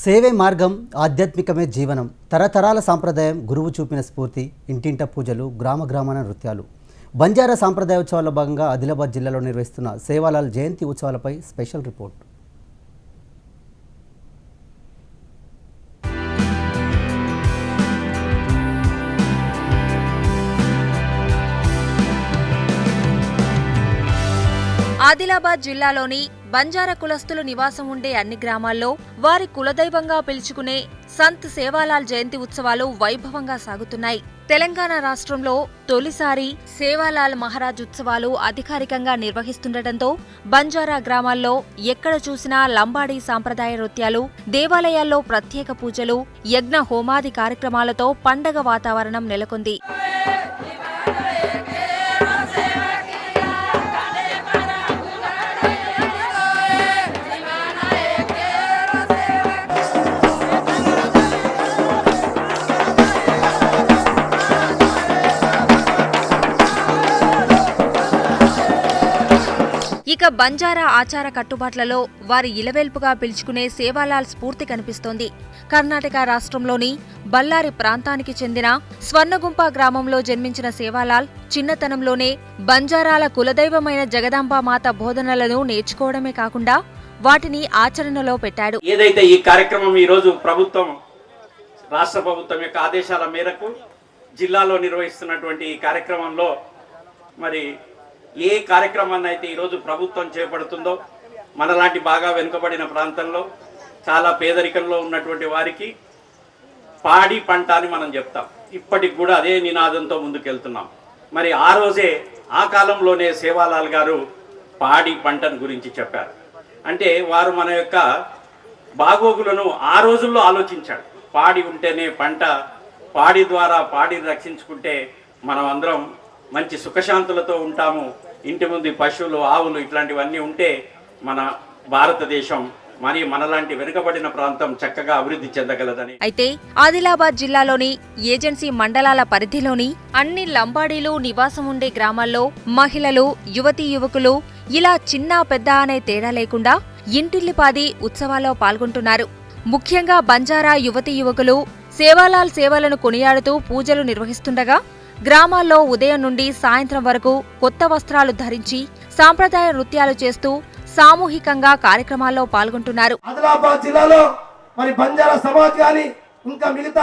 సేవే మార్గం, ఆధ్యాత్మికమే జీవనం. తరతరాల సాంప్రదాయం, గురువు చూపిన స్ఫూర్తి, ఇంటింట పూజలు, గ్రామ గ్రామాన నృత్యాలు. బంజారా సాంప్రదాయ ఉత్సవాల్లో భాగంగా ఆదిలాబాద్ జిల్లాలో నిర్వహిస్తున్న సేవాలాల్ జయంతి ఉత్సవాలపై స్పెషల్ రిపోర్ట్. ఆదిలాబాద్ జిల్లాలోని బంజారా కులస్తులు నివాసం ఉండే అన్ని గ్రామాల్లో వారి కులదైవంగా పిలుచుకునే సంత్ సేవాలాల్ జయంతి ఉత్సవాలు వైభవంగా సాగుతున్నాయి. తెలంగాణ రాష్ట్రంలో తొలిసారి సేవాలాల్ మహారాజ్ ఉత్సవాలు అధికారికంగా నిర్వహిస్తుండటంతో బంజారా గ్రామాల్లో ఎక్కడ చూసినా లంబాడీ సాంప్రదాయ నృత్యాలు, దేవాలయాల్లో ప్రత్యేక పూజలు, యజ్ఞ హోమాది కార్యక్రమాలతో పండగ వాతావరణం నెలకొంది. ఇక బంజారా ఆచార కట్టుబాట్లలో వారి ఇలవేల్పుగా పిలుచుకునే సేవాలాల్ స్ఫూర్తి కనిపిస్తోంది. కర్ణాటక రాష్ట్రంలోని బళ్ళారి ప్రాంతానికి చెందిన స్వర్ణగుంప గ్రామంలో జన్మించిన సేవాలాల్ చిన్నతనంలోనే బంజారాల కులదైవమైన జగదాంబామాత బోధనలను నేర్చుకోవడమే కాకుండా వాటిని ఆచరణలో పెట్టాడు. ఏదైతే ఈ కార్యక్రమం ఈ రోజు రాష్ట్ర ప్రభుత్వం యొక్క ఆదేశాల మేరకు జిల్లాలో నిర్వహిస్తున్నటువంటి ఈ కార్యక్రమంలో మరి ఏ కార్యక్రమాన్ని అయితే ఈరోజు ప్రభుత్వం చేపడుతుందో మనలాంటి బాగా వెనుకబడిన ప్రాంతంలో చాలా పేదరికంలో ఉన్నటువంటి వారికి పాడి పంట అని మనం చెప్తాం. ఇప్పటికి కూడా అదే నినాదంతో ముందుకెళ్తున్నాం. మరి ఆ రోజే ఆ కాలంలోనే సేవాలాల్ గారు పాడి పంటను గురించి చెప్పారు. అంటే వారు మన యొక్క బాగోగులను ఆ రోజుల్లో ఆలోచించాడు. పాడి ఉంటేనే పంట, పాడి ద్వారా పాడిని రక్షించుకుంటే మనం అందరం మంచి సుఖశాంతులతో ఉంటాము. ఇంటి ముందు పశువులు, ఆవులు ఇట్లాంటివన్నీ ఉంటే మన భారతదేశం మరి మనలాంటి వెనుకబడిన ప్రాంతం చక్కగా అభివృద్ధి చెందగలదని. అయితే ఆదిలాబాద్ జిల్లాలోని ఏజెన్సీ మండలాల పరిధిలోని అన్ని లంబాడీలు నివాసం ఉండే గ్రామాల్లో మహిళలు, యువతీ యువకులు ఇలా చిన్న పెద్ద అనే తేడా లేకుండా ఇంటిల్లిపాది ఉత్సవాల్లో పాల్గొంటున్నారు. ముఖ్యంగా బంజారా యువతీ యువకులు సేవాలాల్ సేవలను కొనియాడుతూ పూజలు నిర్వహిస్తుండగా గ్రామాల్లో ఉదయం నుండి సాయంత్రం వరకు కొత్త వస్త్రాలు ధరించి సాంప్రదాయ నృత్యాలు చేస్తూ సామూహికంగా కార్యక్రమాల్లో పాల్గొంటున్నారు. ఆదిలాబాద్ జిల్లాలో మరి బంజారా సమాజ్ గాని ఇంకా మిగతా